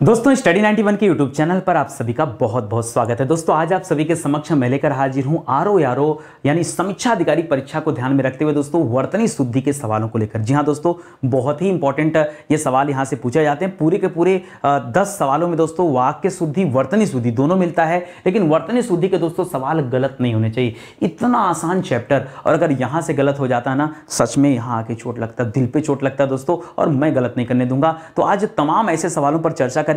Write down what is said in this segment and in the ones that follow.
दोस्तों स्टडी 91 के YouTube channel पर आप सभी का बहुत बहुत स्वागत है। दोस्तों आज आप सभी के समक्ष मैं लेकर हाजिर हूं आरओ यानी समीक्षा अधिकारी परीक्षा को ध्यान में रखते हुए दोस्तों वर्तनी शुद्धि के सवालों को लेकर। जी हां दोस्तों, बहुत ही इंपॉर्टेंट ये सवाल यहां से पूछे जाते हैं। पूरे के पूरे 10 सवालों में दोस्तों वाक्य शुद्धि वर्तनी शुद्धि दोनों मिलता है, लेकिन वर्तनी शुद्धि के दोस्तों सवाल गलत नहीं होने चाहिए। इतना आसान चैप्टर, और अगर यहां से गलत हो जाता है ना, सच में यहां आके चोट लगता है, दिल पे चोट लगता है दोस्तों, और मैं गलत नहीं करने दूंगा। तो आज तमाम ऐसे सवालों पर चर्चा करेंगे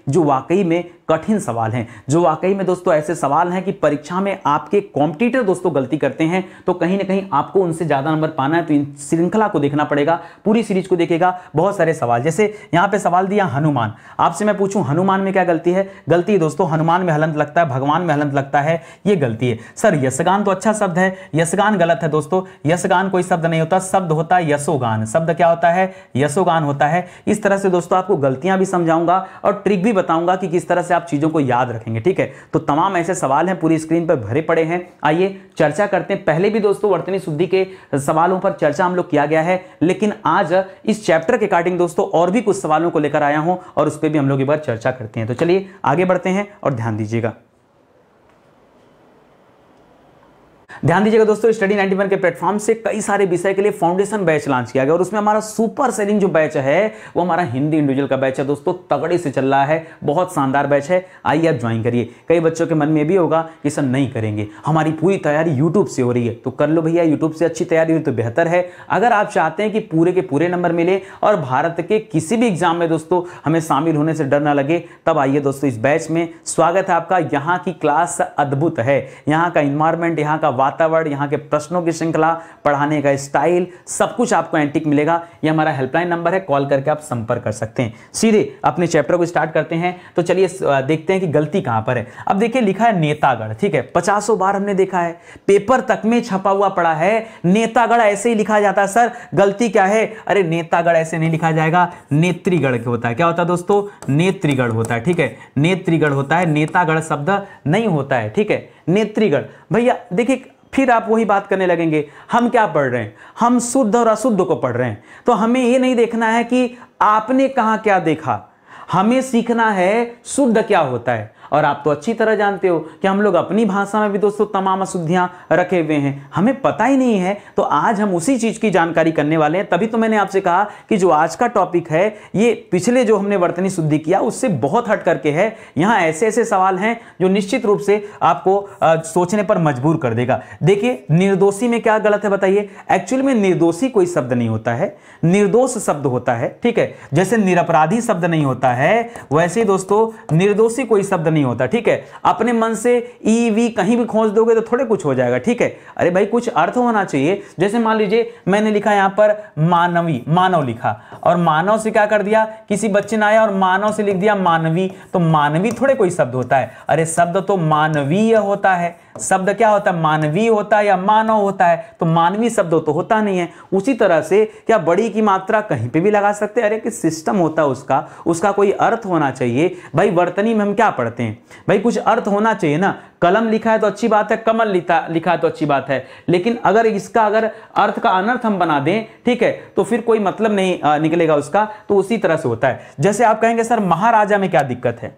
जो वाकई में कठिन सवाल हैं, जो वाकई में दोस्तों ऐसे सवाल हैं कि परीक्षा में आपके कॉम्पिटिटर दोस्तों गलती करते हैं, तो कहीं ना कहीं आपको उनसे ज्यादा नंबर पाना है। तो इन श्रृंखला को देखना पड़ेगा, पूरी सीरीज को देखेगा। बहुत सारे सवाल, जैसे यहां पे सवाल दिया हनुमान, आपसे मैं पूछूं हनुमान में क्या गलती है? गलती है दोस्तों, हनुमान में हलंत लगता है, भगवान में हलंत लगता है, ये गलती है। सर यशगान तो अच्छा शब्द है, यशगान गलत है दोस्तों। यशगान कोई शब्द नहीं होता, शब्द होता है यशोगान। शब्द क्या होता है? यशोगान होता है। इस तरह से दोस्तों आपको गलतियां भी समझाऊंगा और ट्रिक भी बताऊंगा कि किस तरह से आप चीजों को याद रखेंगे, ठीक है। तो तमाम ऐसे सवाल हैं, पूरी स्क्रीन पर भरे पड़े हैं। आइए चर्चा करते हैं। पहले भी दोस्तों वर्तनी शुद्धि के सवालों पर चर्चा हम लोग किया गया है, लेकिन आज इस चैप्टर के अकॉर्डिंग दोस्तों और भी कुछ सवालों को लेकर आया हूं और उस पर भी हम लोग एक बार चर्चा करते हैं। तो चलिए आगे बढ़ते हैं और ध्यान दीजिएगा। ध्यान दीजिएगा दोस्तों, स्टडी 91 के प्लेटफॉर्म से कई सारे विषय के लिए फाउंडेशन बैच लॉन्च किया गया और उसमें हमारा सुपर सेलिंग जो बैच है वो हमारा हिंदी इंडिविजुअल का बैच है दोस्तों। तगड़े से चल रहा है, बहुत शानदार बैच है। आइए आप ज्वाइन करिए। कई बच्चों के मन में भी होगा कि सर नहीं करेंगे, हमारी पूरी तैयारी यूट्यूब से हो रही है, तो कर लो भैया। यूट्यूब से अच्छी तैयारी हुई तो बेहतर है। अगर आप चाहते हैं कि पूरे के पूरे नंबर मिले और भारत के किसी भी एग्जाम में दोस्तों हमें शामिल होने से डर ना लगे, तब आइए दोस्तों इस बैच में। स्वागत है आपका। यहाँ की क्लास अद्भुत है, यहाँ का इन्वायरमेंट, यहाँ का वातावरण, यहाँ के प्रश्नों की श्रृंखला, पढ़ाने का स्टाइल, सब कुछ आपको एंटीक मिलेगा। ये हमारा हेल्पलाइन नंबर है, कॉल करके आप संपर्क कर सकते हैं। सीधे अपने चैप्टर को स्टार्ट करते हैं। तो चलिए देखते हैं कि गलती कहां पर है। अब देखिए लिखा है नेतागढ़, ठीक है, 50 बार हमने देखा है, पेपर तक में छपा हुआ पड़ा है। नेतागढ़ ऐसे ही लिखा जाता है। सर गलती क्या है? अरे नेतागढ़ ऐसे नहीं लिखा जाएगा, नेत्रीगढ़ होता है। क्या होता है दोस्तों? नेत्रीगढ़ होता है, ठीक है, नेत्रीगढ़ होता है। नेतागढ़ शब्द नहीं होता है, ठीक है, नेत्रीगढ़। भैया देखिए फिर आप वही बात करने लगेंगे, हम क्या पढ़ रहे हैं? हम शुद्ध और अशुद्ध को पढ़ रहे हैं। तो हमें ये नहीं देखना है कि आपने कहां क्या देखा, हमें सीखना है शुद्ध क्या होता है। और आप तो अच्छी तरह जानते हो कि हम लोग अपनी भाषा में भी दोस्तों तमाम अशुद्धियां रखे हुए हैं, हमें पता ही नहीं है। तो आज हम उसी चीज की जानकारी करने वाले हैं। तभी तो मैंने आपसे कहा कि जो आज का टॉपिक है ये पिछले जो हमने वर्तनी शुद्धि किया उससे बहुत हट करके है। यहां ऐसे ऐसे सवाल हैं जो निश्चित रूप से आपको सोचने पर मजबूर कर देगा। देखिए निर्दोषी में क्या गलत है बताइए? एक्चुअली में निर्दोषी कोई शब्द नहीं होता है, निर्दोष शब्द होता है, ठीक है। जैसे निरपराधी शब्द नहीं होता है, वैसे दोस्तों निर्दोषी कोई शब्द नहीं होता, ठीक है। अपने मन से ई वी कहीं भी खोज दोगे तो थोड़े कुछ हो जाएगा, ठीक है। अरे भाई कुछ अर्थ होना चाहिए। जैसे मान लीजिए मैंने लिखा यहां पर मानवी, मानव लिखा, और मानव से क्या कर दिया, किसी बच्चे ने आया और मानव से लिख दिया मानवी, तो मानवी थोड़े कोई शब्द होता है। अरे शब्द तो मानवीय होता है। शब्द क्या होता है? मानवीय होता है या मानव होता है। तो मानवीय शब्द तो होता नहीं है। उसी तरह से क्या बड़ी की मात्रा कहीं पे भी लगा सकते हैं? अरे कि सिस्टम होता है उसका कोई अर्थ होना चाहिए। भाई वर्तनी में हम क्या पढ़ते हैं? भाई कुछ अर्थ होना चाहिए ना। कलम लिखा है तो अच्छी बात है, कमल लिखा है तो अच्छी बात है, लेकिन अगर इसका अर्थ का अनर्थ हम बना दें, ठीक है, तो फिर कोई मतलब नहीं निकलेगा उसका। तो उसी तरह से होता है। जैसे आप कहेंगे सर महाराजा में क्या दिक्कत है?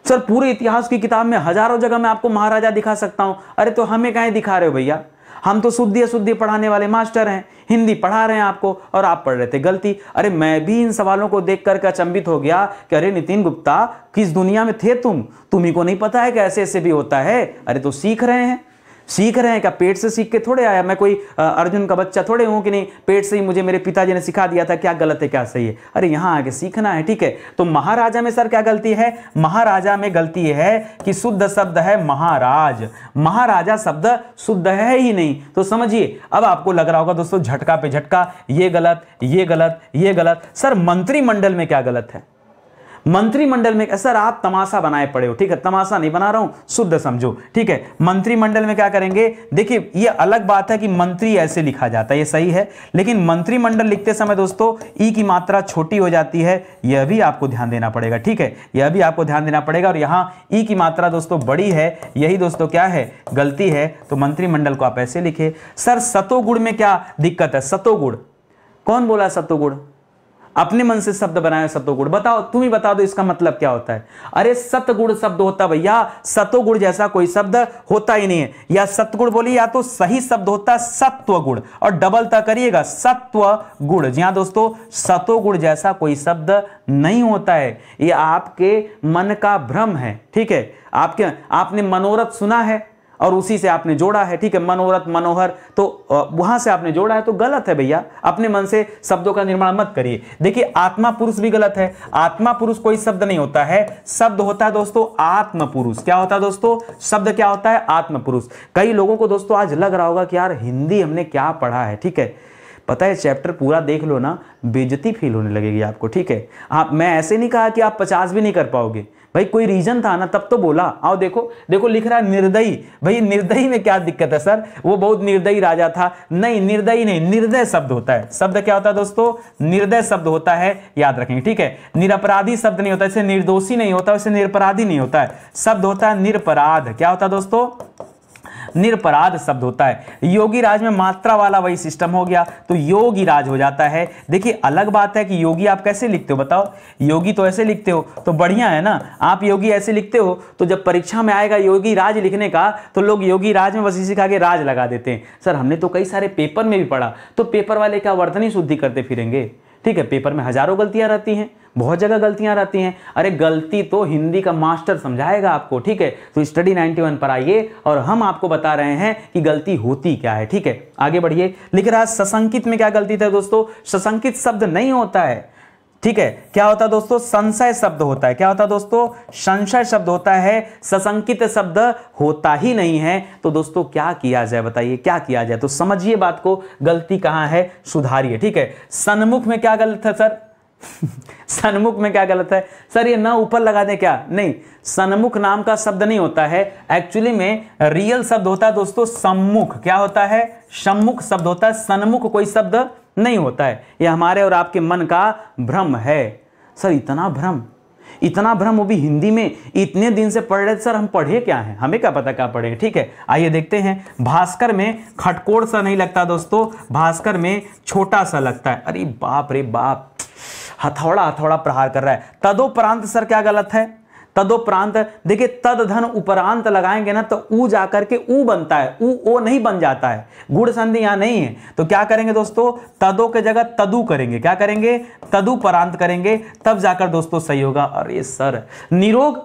सर पूरे इतिहास की किताब में हजारों जगह मैं आपको महाराजा दिखा सकता हूं। अरे तो हमें काहे दिखा रहे हो भैया? हम तो शुद्धि अशुद्धि पढ़ाने वाले मास्टर हैं, हिंदी पढ़ा रहे हैं आपको और आप पढ़ रहे थे गलती। अरे मैं भी इन सवालों को देख करके अचंभित हो गया कि अरे नितिन गुप्ता किस दुनिया में थे तुम्ही को नहीं पता है कि ऐसे ऐसे भी होता है? अरे तो सीख रहे हैं क्या? पेट से सीख के थोड़े आया। मैं कोई अर्जुन का बच्चा थोड़े हूं कि नहीं पेट से ही मुझे मेरे पिताजी ने सिखा दिया था क्या गलत है क्या सही है। अरे यहां आके सीखना है, ठीक है। तो महाराजा में सर क्या गलती है? महाराजा में गलती है कि शुद्ध शब्द है महाराज, महाराजा शब्द शुद्ध है ही नहीं। तो समझिए, अब आपको लग रहा होगा दोस्तों झटका पे झटका, ये गलत, ये गलत, ये गलत। सर मंत्रिमंडल में क्या गलत है? मंत्रिमंडल में सर आप तमाशा बनाए पड़े हो, ठीक है, तमाशा नहीं बना रहा हूं, शुद्ध समझो, ठीक है। मंत्रिमंडल में क्या करेंगे? देखिए ये अलग बात है कि मंत्री ऐसे लिखा जाता है, ये सही है, लेकिन मंत्रिमंडल लिखते समय दोस्तों ई की मात्रा छोटी हो जाती है, यह भी आपको ध्यान देना पड़ेगा, ठीक है, यह भी आपको ध्यान देना पड़ेगा। और यहां ई की मात्रा दोस्तों बड़ी है, यही दोस्तों क्या है? गलती है। तो मंत्रिमंडल को आप ऐसे लिखे। सर सतोगुण में क्या दिक्कत है? सतोगुण कौन बोला? सतोगुण अपने मन से शब्द बनाए सतोगुण। बताओ, तुम ही बता दो इसका मतलब क्या होता है। अरे सतगुण शब्द होता भैया, सतोगुण जैसा कोई शब्द होता ही नहीं है। या सतगुण बोलिए या तो सही शब्द होता है सत्वगुण, और डबल ता करिएगा सत्वगुण। जी हां दोस्तों, सतोगुण जैसा कोई शब्द नहीं होता है, ये आपके मन का भ्रम है। ठीक है, आपने मनोरथ सुना है और उसी से आपने जोड़ा है। ठीक है, मनोरथ मनोहर, तो वहां से आपने जोड़ा है, तो गलत है भैया। अपने मन से शब्दों का निर्माण मत करिए। देखिए आत्मा पुरुष भी गलत है। आत्मा पुरुष कोई शब्द नहीं होता है, शब्द होता है दोस्तों आत्म पुरुष। क्या होता है दोस्तों? शब्द क्या होता है? आत्म पुरुष। कई लोगों को दोस्तों आज लग रहा होगा कि यार हिंदी हमने क्या पढ़ा है। ठीक है, पता है चैप्टर पूरा देख लो ना, बेइज्जती फील होने लगेगी आपको। ठीक है, मैं ऐसे नहीं कहा कि आप 50 भी नहीं कर पाओगे भाई, कोई रीजन था ना तब तो बोला। आओ देखो, देखो लिख रहा है निर्दयी। भाई निर्दयी में क्या दिक्कत है सर? वो बहुत निर्दयी राजा था। नहीं, निर्दयी नहीं, निर्दय शब्द होता है। शब्द क्या होता है दोस्तों? निर्दय शब्द होता है, याद रखेंगे। ठीक है, निरपराधी शब्द नहीं होता, जैसे निर्दोषी नहीं होता वैसे निरपराधी नहीं होता है। शब्द होता है निरपराध। क्या होता है दोस्तों? निरपराध शब्द होता है। योगी राज में मात्रा वाला वही सिस्टम हो गया, तो योगी राज हो जाता है। देखिए अलग बात है कि योगी आप कैसे लिखते हो, बताओ। योगी तो ऐसे लिखते हो तो बढ़िया है ना, आप योगी ऐसे लिखते हो तो जब परीक्षा में आएगा योगी राज लिखने का तो लोग योगी राज में बस इसी का राज लगा देते हैं। सर हमने तो कई सारे पेपर में भी पढ़ा, तो पेपर वाले क्या वर्तनी शुद्धि करते फिरेंगे? ठीक है, पेपर में हजारों गलतियां रहती हैं, बहुत जगह गलतियां रहती हैं। अरे गलती तो हिंदी का मास्टर समझाएगा आपको। ठीक है, तो स्टडी 91 पर आइए और हम आपको बता रहे हैं कि गलती होती क्या है। ठीक है, आगे बढ़िए। लिख रहा है सशंकित में क्या गलती था दोस्तों? सशंकित शब्द नहीं होता है। ठीक है, क्या होता है दोस्तों? संशय शब्द होता है। क्या होता है दोस्तों? संशय शब्द होता है, सशंकित शब्द होता ही नहीं है। तो दोस्तों क्या किया जाए, बताइए क्या किया जाए? तो समझिए बात को, गलती कहां है, सुधारिए। ठीक है, सन्मुख में क्या गलत है सर? सन्मुख में क्या गलत है सर? ये ना ऊपर लगा दें क्या? नहीं, सन्मुख नाम का शब्द नहीं होता है। एक्चुअली में रियल शब्द होता है दोस्तों सम्मुख। क्या होता है? सम्मुख शब्द होता है, सन्मुख कोई शब्द नहीं होता है। यह हमारे और आपके मन का भ्रम है। सर इतना भ्रम, इतना भ्रम, वो भी हिंदी में। इतने दिन से पढ़ रहे थे सर, हम पढ़े क्या हैं? हमें क्या पता क्या पढ़े। ठीक है, आइए देखते हैं। भास्कर में खटकोड़ सा नहीं लगता दोस्तों, भास्कर में छोटा सा लगता है। अरे बाप रे बाप, हथौड़ा हथौड़ा प्रहार कर रहा है। तदोपरांत सर क्या गलत है? तदोपरांत, देखिए तद धन उपरांत लगाएंगे ना तो ऊ जाकर के ऊ बनता है, ऊ ओ नहीं बन जाता है। गुण संधि यहां नहीं है, तो क्या करेंगे दोस्तों? तदो के जगह तदु करेंगे। क्या करेंगे? तदुपरांत करेंगे, तब जाकर दोस्तों सही होगा। अरे सर निरोग,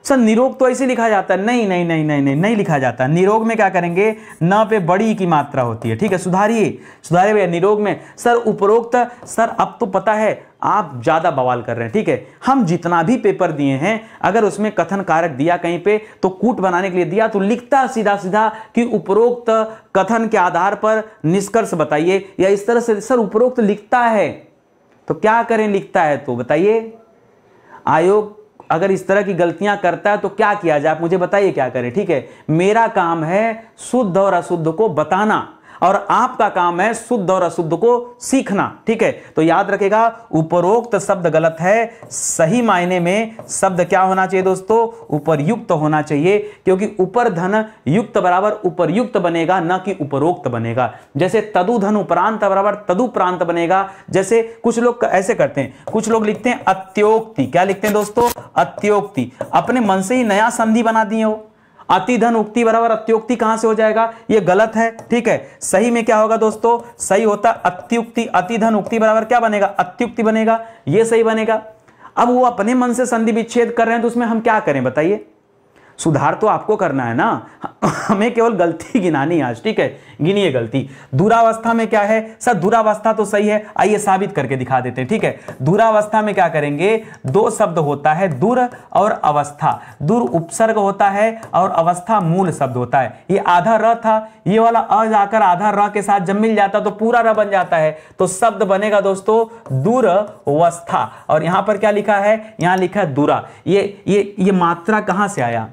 सर निरोग तो ऐसे लिखा जाता है। नहीं नहीं नहीं नहीं नहीं नहीं लिखा जाता। निरोग में क्या करेंगे? न पे बड़ी की मात्रा होती है। ठीक है, सुधारिए सुधारिए भैया। निरोग में सर उपरोक्त, सर अब तो पता है आप ज्यादा बवाल कर रहे हैं। ठीक है, हम जितना भी पेपर दिए हैं अगर उसमें कथन कारक दिया कहीं पे तो कूट बनाने के लिए दिया तो लिखता सीधा सीधा कि उपरोक्त कथन के आधार पर निष्कर्ष बताइए, या इस तरह से सर उपरोक्त लिखता है तो क्या करें? लिखता है तो बताइए। आयोग अगर इस तरह की गलतियां करता है तो क्या किया जाए, आप मुझे बताइए क्या करें। ठीक है, मेरा काम है शुद्ध और अशुद्ध को बताना और आपका काम है शुद्ध और अशुद्ध को सीखना। ठीक है, तो याद रखेगा उपरोक्त शब्द गलत है। सही मायने में शब्द क्या होना चाहिए दोस्तों? उपर्युक्त होना चाहिए, क्योंकि उपर धन युक्त बराबर उपर्युक्त बनेगा, न कि उपरोक्त बनेगा। जैसे तदु धन उपरांत बराबर तदुपरांत बनेगा। जैसे कुछ लोग ऐसे करते हैं, कुछ लोग लिखते हैं अत्योक्ति। क्या लिखते हैं दोस्तों? अत्योक्ति। अपने मन से ही नया संधि बना दिए हो। अतिधन उक्ति बराबर अत्योक्ति कहां से हो जाएगा? ये गलत है। ठीक है, सही में क्या होगा दोस्तों? सही होता अत्युक्ति। अतिधन उक्ति बराबर क्या बनेगा? अत्युक्ति बनेगा, ये सही बनेगा। अब वो अपने मन से संधि विच्छेद कर रहे हैं तो उसमें हम क्या करें बताइए? सुधार तो आपको करना है ना, हमें केवल गलती गिनानी आज। ठीक है, गिनिए गलती। दुरावस्था में क्या है सर? दुरावस्था तो सही है, आइए साबित करके दिखा देते हैं। ठीक है, दुरावस्था में क्या करेंगे? दो शब्द होता है, दुर और अवस्था। दुर उपसर्ग होता है और अवस्था मूल शब्द होता है। ये आधा र था, ये वाला अ जाकर आधा र के साथ जब मिल जाता तो पूरा र बन जाता है, तो शब्द बनेगा दोस्तों दुरवस्था। और यहां पर क्या लिखा है? यहां लिखा है दुरा। ये मात्रा कहां से आया?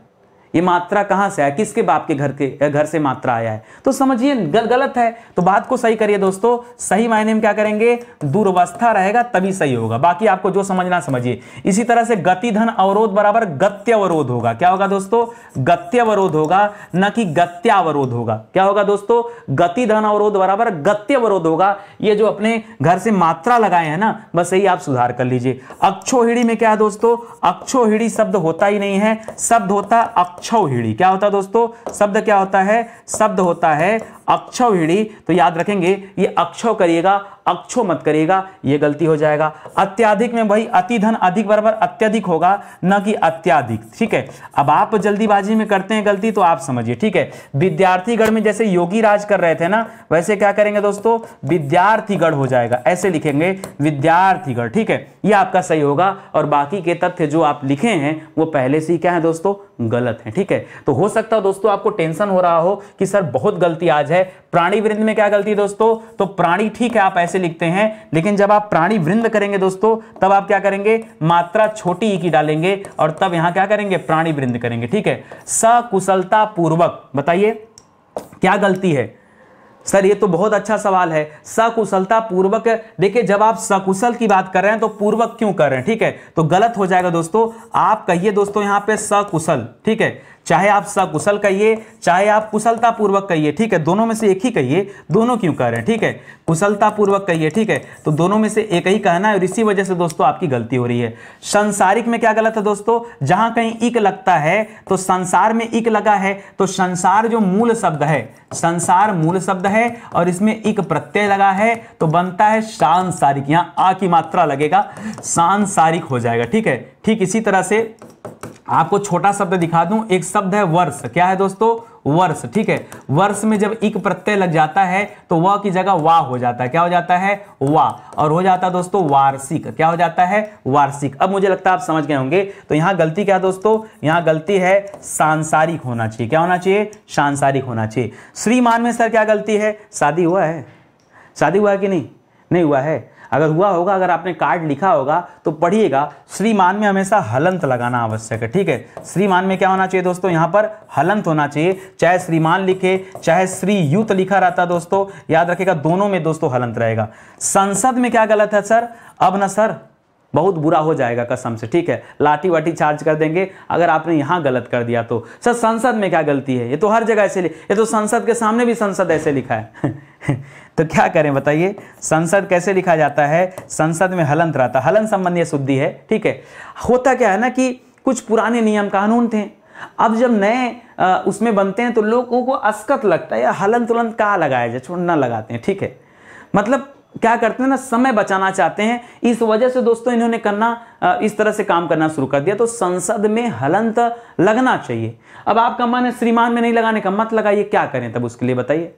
ये मात्रा कहां से आया, किसके बाप के घर से मात्रा आया है, तो समझिए गलत है। तो बात को सही करिए दोस्तों, सही मायने में क्या करेंगे, दूरवस्था रहेगा तभी सही होगा, बाकी आपको जो समझना समझिए। इसी तरह से गति धन अवरोध बराबर गत्यवरोध होगा। क्या होगा दोस्तों, गत्यवरोध होगा, न कि गत्यावरोध होगा। क्या होगा दोस्तों, गति धन अवरोध बराबर गत्यवरोध होगा। ये जो अपने घर से मात्रा लगाए हैं ना, बस यही आप सुधार कर लीजिए। अक्षौहिणी में क्या है दोस्तों, अक्षौहिणी शब्द होता ही नहीं है, शब्द होता है अक्षौहिणी। क्या होता है दोस्तों, शब्द क्या होता है, शब्द होता है अक्षौहिणी। तो याद रखेंगे ये अक्षौ करिएगा, अक्षो मत करिएगा, ये गलती हो जाएगा। अत्याधिक में भाई अति धन अधिक बराबर अत्यधिक होगा, न कि अत्याधिक। ठीक है, अब आप जल्दीबाजी में करते हैं गलती तो आप समझिए। ठीक है, विद्यार्थीगण में जैसे योगी राज कर रहे थे ना, वैसे क्या करेंगे दोस्तों, विद्यार्थीगण हो जाएगा, ऐसे लिखेंगे विद्यार्थीगण। ठीक है, ये आपका सही होगा, और बाकी के तथ्य जो आप लिखे हैं वो पहले से ही क्या है दोस्तों, गलत है। ठीक है, तो हो सकता है दोस्तों आपको टेंशन हो रहा हो कि सर बहुत गलती आज है। प्राणी वृंद में क्या गलती दोस्तों, तो प्राणी ठीक है आप ऐसे लिखते हैं, लेकिन जब आप प्राणी वृंद करेंगे दोस्तों तब आप क्या करेंगे, मात्रा छोटी ई की डालेंगे और तब यहां क्या करेंगे, प्राणी वृंद करेंगे। ठीक है, सकुशलता पूर्वक, बताइए क्या गलती है सर, ये तो बहुत अच्छा सवाल है। सकुशलता पूर्वक, देखिए जब आप सकुशल की बात कर रहे हैं तो पूर्वक क्यों कर रहे हैं, ठीक है, तो गलत हो जाएगा दोस्तों। आप कहिए दोस्तों यहां पे सकुशल, ठीक है, चाहे आप सकुशल कहिए चाहे आप कुशलता पूर्वक कहिए, ठीक है, दोनों में से एक ही कहिए, दोनों क्यों कह रहे हैं, ठीक है, कुशलता पूर्वक कहिए, ठीक है, तो दोनों में से एक ही कहना है और इसी वजह से दोस्तों आपकी गलती हो रही है। संसारिक में क्या गलत है दोस्तों, जहां कहीं इक लगता है तो संसार में इक लगा है, तो संसार जो मूल शब्द है, संसार मूल शब्द है और इसमें इक प्रत्यय लगा है तो बनता है सांसारिक, यहां आ की मात्रा लगेगा, सांसारिक हो जाएगा। ठीक है, ठीक इसी तरह से आपको छोटा शब्द दिखा दूं, एक शब्द है वर्ष। क्या है दोस्तों, वर्ष। ठीक है, वर्ष में जब इक प्रत्यय लग जाता है तो वह की जगह वाह हो जाता है। क्या हो जाता है, वाह, और हो जाता है दोस्तों वार्षिक। क्या हो जाता है, वार्षिक। अब मुझे लगता है आप समझ गए होंगे। तो यहां गलती क्या है दोस्तों, यहां गलती है सांसारिक होना चाहिए। क्या होना चाहिए, सांसारिक होना चाहिए। श्रीमान में सर क्या गलती है, शादी हुआ है, शादी हुआ है कि नहीं, नहीं हुआ है। अगर हुआ होगा, अगर आपने कार्ड लिखा होगा तो पढ़िएगा, श्रीमान में हमेशा हलंत लगाना आवश्यक है। ठीक है, श्रीमान में क्या होना चाहिए दोस्तों, यहां पर हलंत होना चाहिए, चाहे श्रीमान लिखे चाहे श्रीयुत लिखा रहता दोस्तों, याद रखिएगा दोनों में दोस्तों हलंत रहेगा। संसद में क्या गलत है सर, अब ना सर बहुत बुरा हो जाएगा कसम से। ठीक है, लाठी वाठी चार्ज कर देंगे अगर आपने यहां गलत कर दिया तो। सर संसद में क्या गलती है, ये तो हर जगह ऐसे, ये तो संसद के सामने भी संसद ऐसे लिखा है तो क्या करें बताइए, संसद कैसे लिखा जाता है, संसद में हलंत रहता, हलन संबंधी शुद्धि है। ठीक है, होता क्या है ना कि कुछ पुराने नियम कानून थे, अब जब नए उसमें बनते हैं तो लोगों को अस्कत लगता है, या हलन तुलंत कहाँ लगाया जाए, छोड़ना लगाते हैं। ठीक है, मतलब क्या करते हैं ना, समय बचाना चाहते हैं, इस वजह से दोस्तों इन्होंने करना इस तरह से काम करना शुरू कर दिया। तो संसद में हलंत लगना चाहिए। अब आपका मन है श्रीमान में नहीं लगाने का, मत लगाइए, क्या करें तब उसके लिए बताइए।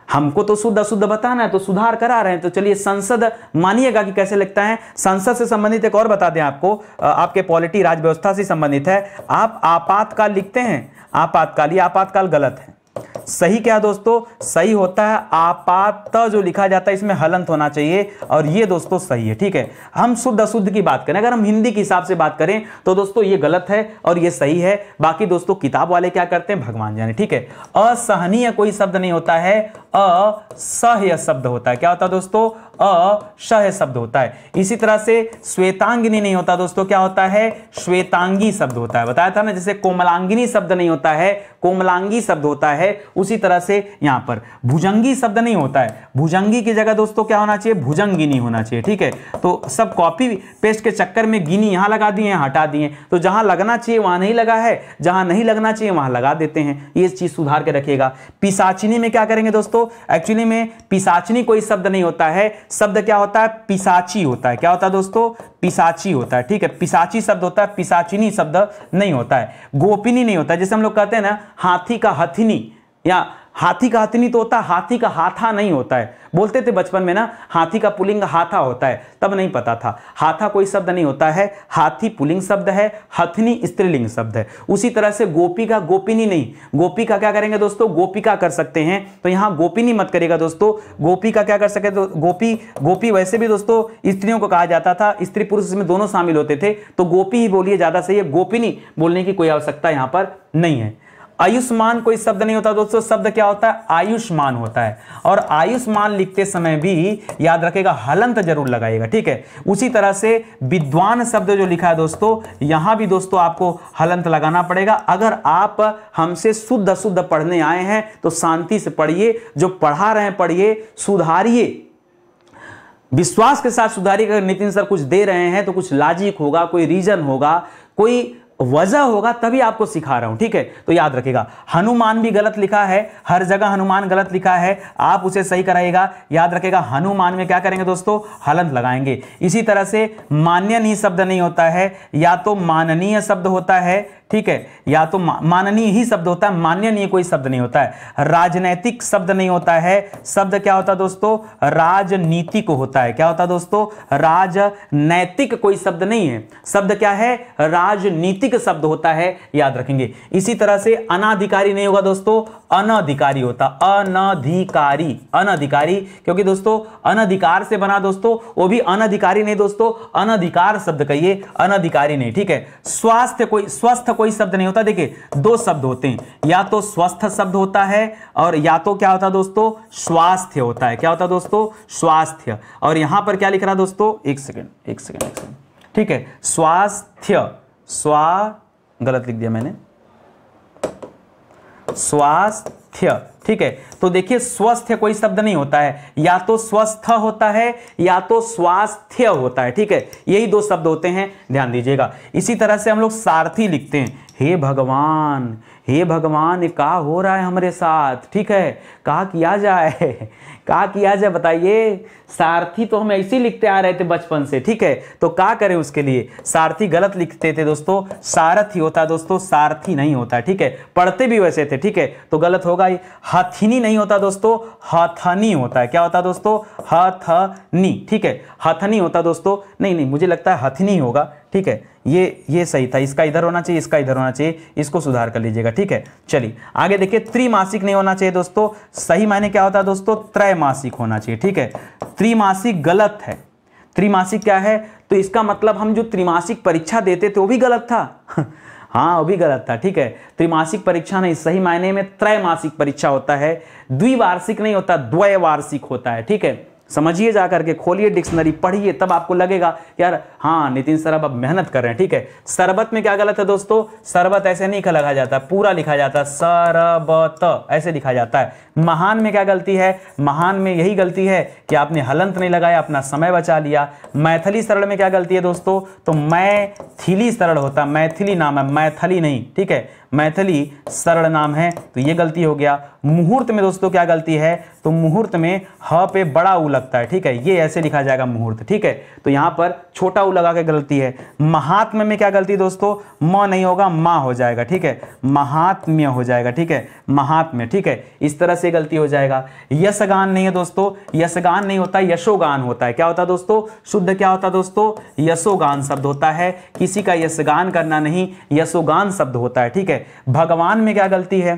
हमको तो शुद्ध अशुद्ध बताना है तो सुधार करा रहे हैं, तो चलिए संसद मानिएगा कि कैसे लगता है। संसद से संबंधित एक और बता दें आपको, आपके पॉलिटी राज व्यवस्था से संबंधित है। आप आपातकाल लिखते हैं, आपातकाल, ये आपातकाल गलत है। सही क्या दोस्तों, सही होता है आपात, जो लिखा जाता है इसमें हलंत होना चाहिए, और ये दोस्तों सही है। ठीक है, हम शुद्ध अशुद्ध की बात करें, अगर हम हिंदी के हिसाब से बात करें तो दोस्तों ये गलत है और ये सही है। बाकी दोस्तों किताब वाले क्या करते हैं भगवान जाने। ठीक है, असहनीय कोई शब्द नहीं होता है, असह्य शब्द होता है। क्या होता है दोस्तों, असह्य शब्द होता है। इसी तरह से श्वेतांगिनी नहीं होता दोस्तों, क्या होता है, श्वेतांगी शब्द होता है। बताया था ना, जैसे कोमलांगिनी शब्द नहीं होता है, कोमलांगी शब्द होता है, उसी तरह से यहां पर भुजंगी शब्द नहीं होता है, भुजंगी की जगह दोस्तों क्या होना चाहिए, भुजंगिनी होना चाहिए। ठीक है, तो सब कॉपी पेस्ट के चक्कर में गिनी यहां लगा दिए, हटा दिए, तो जहां लगना चाहिए वहां नहीं लगा है, जहां नहीं लगना चाहिए वहां लगा देते हैं। ये चीज सुधार के रखिएगा। पिशाचिनी में क्या करेंगे दोस्तों, एक्चुअली में पिशाचिनी कोई शब्द नहीं होता है, शब्द क्या होता है, पिशाची होता है। क्या होता है दोस्तों, पिशाची होता है। ठीक है, पिशाची शब्द होता है, पिशाचिनी शब्द नहीं होता है। गोपिनी नहीं होता है, जैसे हम लोग कहते हैं ना हाथी का हथिनी, या हाथी का हथनी तो होता है, हाथी का हाथा नहीं होता है। बोलते थे बचपन में ना, हाथी का पुल्लिंग हाथा होता है, तब नहीं पता था। हाथा कोई शब्द नहीं होता है, हाथी पुल्लिंग शब्द है, हथनी स्त्रीलिंग शब्द है। उसी तरह से गोपिका गोपिनी नहीं, गोपिका क्या करेंगे दोस्तों, गोपिका कर सकते हैं, तो यहां गोपिनी मत करेगा दोस्तों। गोपिका क्या कर सके तो गोपी, गोपी वैसे भी दोस्तों स्त्रियों को कहा जाता था, स्त्री पुरुष इसमें दोनों शामिल होते थे, तो गोपी ही बोलिए ज्यादा सही है, गोपिनी बोलने की कोई आवश्यकता यहां पर नहीं है। आयुष्मान कोई शब्द नहीं होता दोस्तों, शब्द क्या होता है, आयुष्मान होता है। और आयुष्मान लिखते समय भी याद रखेगा हलंत जरूर लगाइएगा, ठीक है। उसी तरह से विद्वान शब्द जो लिखा है दोस्तों, यहां भी दोस्तों आपको हलंत लगाना पड़ेगा। अगर आप हमसे शुद्ध शुद्ध पढ़ने आए हैं तो शांति से पढ़िए, जो पढ़ा रहे हैं पढ़िए, सुधारिए, विश्वास के साथ सुधारिए। अगर नितिन सर कुछ दे रहे हैं तो कुछ लॉजिक होगा, कोई रीजन होगा, कोई वजह होगा, तभी आपको सिखा रहा हूं, ठीक है। तो याद रखिएगा, हनुमान भी गलत लिखा है, हर जगह हनुमान गलत लिखा है, आप उसे सही कराइएगा। याद रखिएगा, हनुमान में क्या करेंगे दोस्तों, हलंत लगाएंगे। इसी तरह से मान्यनीय शब्द नहीं होता है, या तो माननीय शब्द होता है, ठीक है, या तो माननीय ही शब्द होता है, मान्यनीय कोई शब्द नहीं होता है। राजनैतिक शब्द नहीं होता है, शब्द क्या होता है दोस्तों, राजनीतिक होता है। क्या होता है दोस्तों, राजनैतिक कोई शब्द नहीं है, शब्द क्या है, राजनीतिक शब्द होता है, याद रखेंगे। इसी तरह से अनाधिकारी नहीं होगा दोस्तों, अनधिकारी होता, अनधिकारी, अनधिकारी, क्योंकि दोस्तों अनधिकार से बना दोस्तों, वो भी अनधिकारी नहीं दोस्तों, अनधिकार शब्द कहिए, अनधिकारी नहीं, ठीक है। स्वास्थ्य कोई, स्वस्थ कोई शब्द नहीं होता। देखिए दो शब्द होते हैं, या तो स्वस्थ शब्द होता है और या तो क्या होता है दोस्तों, स्वास्थ्य होता है। क्या होता है दोस्तों, स्वास्थ्य। और यहां पर क्या लिख रहा है दोस्तों, एक सेकंड, ठीक है, स्वास्थ्य, गलत लिख दिया मैंने, स्वास्थ्य, ठीक है। तो देखिए स्वस्थ कोई शब्द नहीं होता है, या तो स्वस्थ होता है या तो स्वास्थ्य होता है, ठीक है। यही दो शब्द होते हैं, ध्यान दीजिएगा। इसी तरह से हम लोग सारथी लिखते हैं, हे भगवान, हे भगवान क्या हो रहा है हमारे साथ, ठीक है, क्या किया जाए, क्या किया जाए बताइए। सारथी तो हम ऐसे लिखते आ रहे थे बचपन से, ठीक है, तो क्या करें उसके लिए, सारथी गलत लिखते थे दोस्तों, सारथी होता है दोस्तों, सारथी नहीं होता है, ठीक है, पढ़ते भी वैसे थे, ठीक है, तो गलत होगा। हथिनी नहीं होता दोस्तों, हथनी होता है। क्या होता है दोस्तों, हथनी, ठीक है, हथनी होता दोस्तों, नहीं मुझे लगता है हथनी होगा, ठीक है, ये सही था, इसका इधर होना चाहिए, इसका इधर होना चाहिए, इसको सुधार कर लीजिएगा, ठीक है। चलिए आगे देखिए, त्रिमासिक नहीं होना चाहिए दोस्तों, सही मायने क्या होता है दोस्तों, त्रैमासिक होना चाहिए, ठीक है। त्रिमासिक गलत है, त्रिमासिक क्या है, तो इसका मतलब हम जो त्रिमासिक परीक्षा देते थे वो भी गलत था हाँ वो भी गलत था, ठीक है। त्रिमासिक परीक्षा नहीं, सही मायने में त्रैमासिक परीक्षा होता है, द्विवार्षिक नहीं होता, द्वैवार्षिक होता है, ठीक है। समझिए, जा करके खोलिए डिक्शनरी, पढ़िए, तब आपको लगेगा यार हाँ नितिन सर अब मेहनत कर रहे हैं, ठीक है। शरबत में क्या गलत है दोस्तों, शरबत ऐसे नहीं लिखा जाता, पूरा लिखा जाता है, शरबत ऐसे लिखा जाता है। महान में क्या गलती है, महान में यही गलती है कि आपने हलंत नहीं लगाया, अपना समय बचा लिया। मैथिली सरल में क्या गलती है दोस्तों, तो मैथिली सरल होता, मैथिली नाम है, मैथिली नहीं, ठीक है, मैथिली सरल नाम है, तो ये गलती हो गया। मुहूर्त में दोस्तों क्या गलती है, तो मुहूर्त में ह पे बड़ा उ लगता है, ठीक है, ये ऐसे लिखा जाएगा मुहूर्त, ठीक है, तो यहां पर छोटा उ लगा के गलती है। महात्म्य में क्या गलती दोस्तों, म नहीं होगा, मां हो जाएगा, ठीक है, महात्म्य हो जाएगा, ठीक है, महात्म्य, ठीक है, इस तरह से गलती हो जाएगा। यशगान नहीं है दोस्तों, यशगान नहीं होता, यशोगान होता है। क्या होता है दोस्तों, शुद्ध क्या होता है दोस्तों, यशोगान शब्द होता है, किसी का यशगान करना नहीं, यशोगान शब्द होता है, ठीक है। भगवान में क्या गलती है,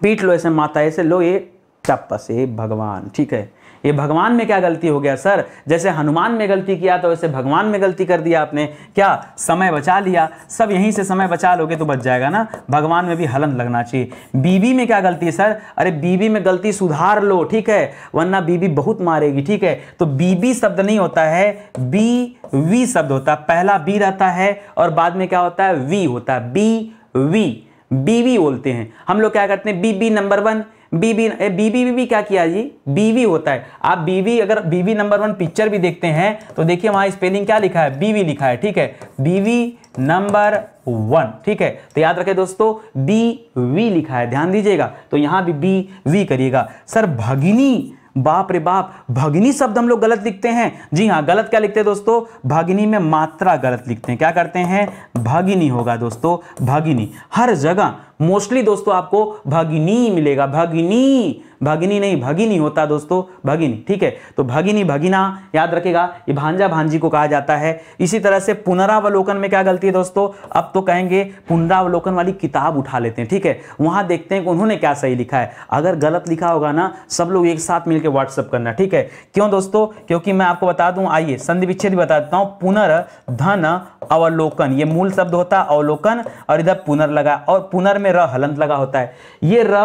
पीट लो ऐसे, माता ऐसे लो, ये चप्पा से भगवान, ठीक है। ये भगवान में क्या गलती हो गया सर, जैसे हनुमान में गलती किया तो वैसे भगवान में गलती कर दिया आपने, क्या समय बचा लिया, सब यहीं से समय बचा लोगे तो बच जाएगा ना, भगवान में भी हलंत लगना चाहिए। बीबी में क्या गलती है सर, अरे बीबी में गलती सुधार लो, ठीक है, वरना बीबी बहुत मारेगी, ठीक है। तो बीबी शब्द नहीं होता है, बी वी शब्द होता है, पहला बी रहता है और बाद में क्या होता है, वी होता है, बी वी, बीवी बोलते हैं हम लोग, क्या करते हैं, बीबी नंबर 1, बीबी क्या किया जी, बीवी होता है। आप बीवी, अगर बीवी नंबर 1 पिक्चर भी देखते हैं तो देखिए वहां स्पेलिंग क्या लिखा है, बीवी लिखा है, ठीक है, बीवी नंबर 1, ठीक है। तो याद रखें दोस्तों, बी वी लिखा है, ध्यान दीजिएगा, तो यहां भी बी वी करिएगा। सर भगिनी, बाप रे बाप, भगिनी शब्द हम लोग गलत लिखते हैं, जी हाँ, गलत क्या लिखते हैं दोस्तों, भगिनी में मात्रा गलत लिखते हैं, क्या करते हैं, भगिनी होगा दोस्तों, भगिनी। हर जगह मोस्टली दोस्तों आपको भगिनी मिलेगा, भगिनी, भगिनी नहीं, भगिनी होता दोस्तों, भगिनी, ठीक है। तो भगिनी, भगिना याद रखेगा, ये भांजा भांजी को कहा जाता है। इसी तरह से पुनरावलोकन में क्या गलती है दोस्तों, अब तो कहेंगे पुनरावलोकन वाली किताब उठा लेते हैं, ठीक है, वहां देखते हैं कि उन्होंने क्या सही लिखा है। अगर गलत लिखा होगा ना, सब लोग एक साथ मिलकर व्हाट्सएप करना, ठीक है। क्यों दोस्तों, क्योंकि मैं आपको बता दूं, आइए संधि विच्छेद बता देता हूं। पुनर्धन अवलोकन, ये मूल शब्द होता है अवलोकन, और इधर पुनर लगा, और पुनर में र हलंत लगा होता है। ये र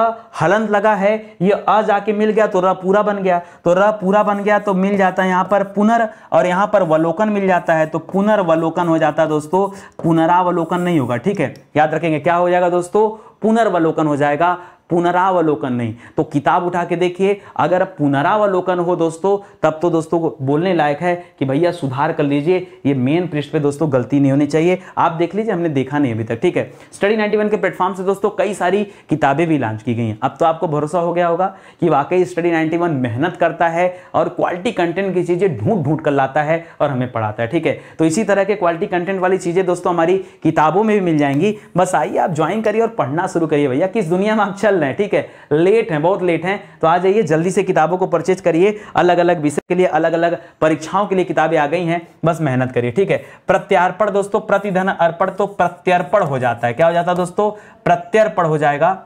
हलंत लगा है, ये अ जाके मिल गया तो र पूरा बन गया, तो र पूरा बन गया तो मिल जाता है यहां पर पुनर, और यहां पर वलोकन मिल जाता है तो पुनर्वलोकन हो जाता है दोस्तों, पुनरावलोकन नहीं होगा, ठीक है। याद रखेंगे क्या हो जाएगा दोस्तों, पुनर्वलोकन हो जाएगा, पुनरावलोकन नहीं। तो किताब उठा के देखिए, अगर पुनरावलोकन हो दोस्तों, तब तो दोस्तों को बोलने लायक है कि भैया सुधार कर लीजिए, ये मेन पृष्ठ पे दोस्तों गलती नहीं होनी चाहिए। आप देख लीजिए, हमने देखा नहीं अभी तक, ठीक है। स्टडी 91 के प्लेटफॉर्म से दोस्तों कई सारी किताबें भी लॉन्च की गई हैं। अब तो आपको भरोसा हो गया होगा कि वाकई स्टडी 91 मेहनत करता है और क्वालिटी कंटेंट की चीजें ढूंढ ढूंढ कर लाता है और हमें पढ़ाता है, ठीक है। तो इसी तरह के क्वालिटी कंटेंट वाली चीजें दोस्तों हमारी किताबों में भी मिल जाएंगी। बस आइए आप ज्वाइन करिए और पढ़ना शुरू करिए। भैया किस दुनिया में आप चल रहे हैं, ठीक है, लेट हैं, बहुत लेट हैं, तो आ जाइए जल्दी से किताबों को परचेज करिए। अलग अलग विषय के लिए, अलग अलग परीक्षाओं के लिए किताबें आ गई हैं, बस मेहनत करिए, ठीक है। प्रत्यार्पण दोस्तों, प्रतिधन अर्पण तो प्रत्यर्पण हो जाता है, क्या हो जाता है दोस्तों, प्रत्यर्पण हो जाएगा,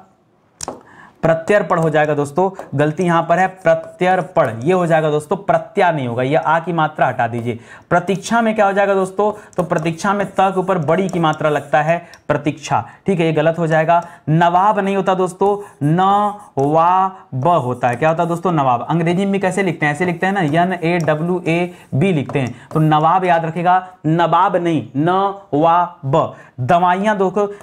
प्रत्यर्पण हो जाएगा दोस्तों, गलती यहां पर है, प्रत्यर्पण ये हो जाएगा दोस्तों, प्रत्या नहीं होगा, ये आ की मात्रा हटा दीजिए। प्रतीक्षा में क्या हो जाएगा दोस्तों, तो प्रतीक्षा में त के ऊपर बड़ी की मात्रा लगता है, प्रतीक्षा, ठीक है, ये गलत हो जाएगा। नवाब नहीं होता दोस्तों, न वा ब होता है, क्या होता है दोस्तों, नवाब। अंग्रेजी में कैसे लिखते हैं, ऐसे लिखते हैं ना, NAWAB लिखते हैं, तो नवाब याद रखेगा, नवाब नहीं, न वा ब। दवाइयां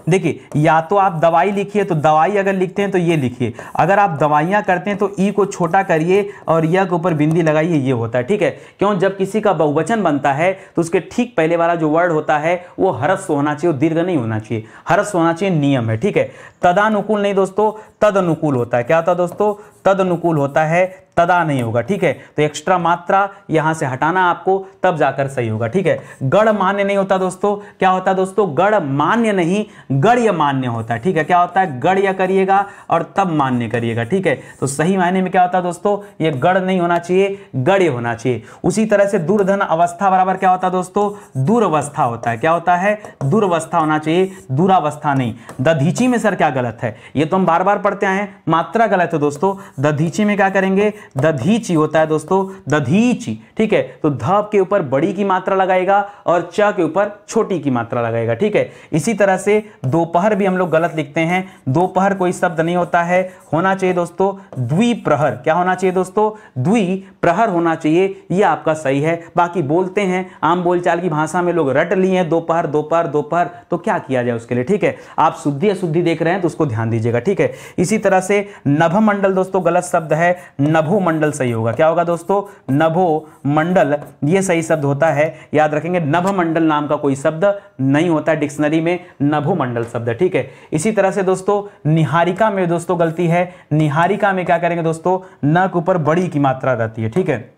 देखिए, या तो आप दवाई लिखिए, तो दवाई अगर लिखते हैं तो ये लिखिए, अगर आप दवाइयां करते हैं तो ई को छोटा करिए और या के ऊपर बिंदी लगाइए, ये होता है, ठीक है। क्यों, जब किसी का बहुवचन बनता है तो उसके ठीक पहले वाला जो वर्ड होता है वो ह्रस्व होना चाहिए, दीर्घ नहीं होना चाहिए, ह्रस्व होना चाहिए, नियम है, ठीक है। तदानुकूल नहीं दोस्तों, तदनुकूल होता है, क्या होता है दोस्तों, तदनुकूल होता है, तदा नहीं होगा, ठीक है। तो एक्स्ट्रा मात्रा यहां से हटाना आपको, तब जाकर सही होगा, ठीक है। गण मान्य नहीं होता दोस्तों, क्या होता है दोस्तों, गण मान्य नहीं, गण्य मान्य होता है, ठीक है। क्या होता है, गण्य करिएगा और तब मान्य करिएगा, ठीक है। तो सही मायने में क्या होता है दोस्तों, ये गण नहीं होना चाहिए, गण्य होना चाहिए। उसी तरह से दुर्धन अवस्था बराबर क्या होता है दोस्तों, दुर्वस्था होता है, क्या होता है, दुर्वस्था होना चाहिए, दुरावस्था नहीं। दधीची में सर क्या गलत है, ये तो हम बार बार पढ़ते आए हैं, मात्रा गलत है दोस्तों। दधीची में क्या करेंगे, दधीची होता है दोस्तों, दधीची, ठीक है। तो ध के ऊपर बड़ी की मात्रा लगाएगा और च के ऊपर छोटी की मात्रा लगाएगा, ठीक है। इसी तरह से दोपहर भी हम लोग गलत लिखते हैं, दोपहर कोई शब्द नहीं होता है, होना चाहिए दोस्तों द्विप्रहर, क्या होना चाहिए दोस्तों, द्विप्रहर होना चाहिए, ये आपका सही है। बाकी बोलते हैं आम बोलचाल की भाषा में लोग रट लिए हैं दोपहर दोपहर दोपहर, तो क्या किया जाए उसके लिए, ठीक है। आप शुद्धि अशुद्धि देख रहे हैं तो उसको ध्यान दीजिएगा, ठीक है। इसी तरह से नभमंडल दोस्तों गलत शब्द है, नभोमंडल सही होगा, क्या होगा दोस्तों, नभोमंडल ये सही शब्द होता है, याद रखेंगे। नभमंडल नाम का कोई शब्द नहीं होता डिक्शनरी में, नभोमंडल शब्द, ठीक है। इसी तरह से दोस्तों निहारिका में दोस्तों गलती है, निहारिका में क्या करेंगे दोस्तों, न के ऊपर बड़ी की मात्रा रहती है, ठीक है।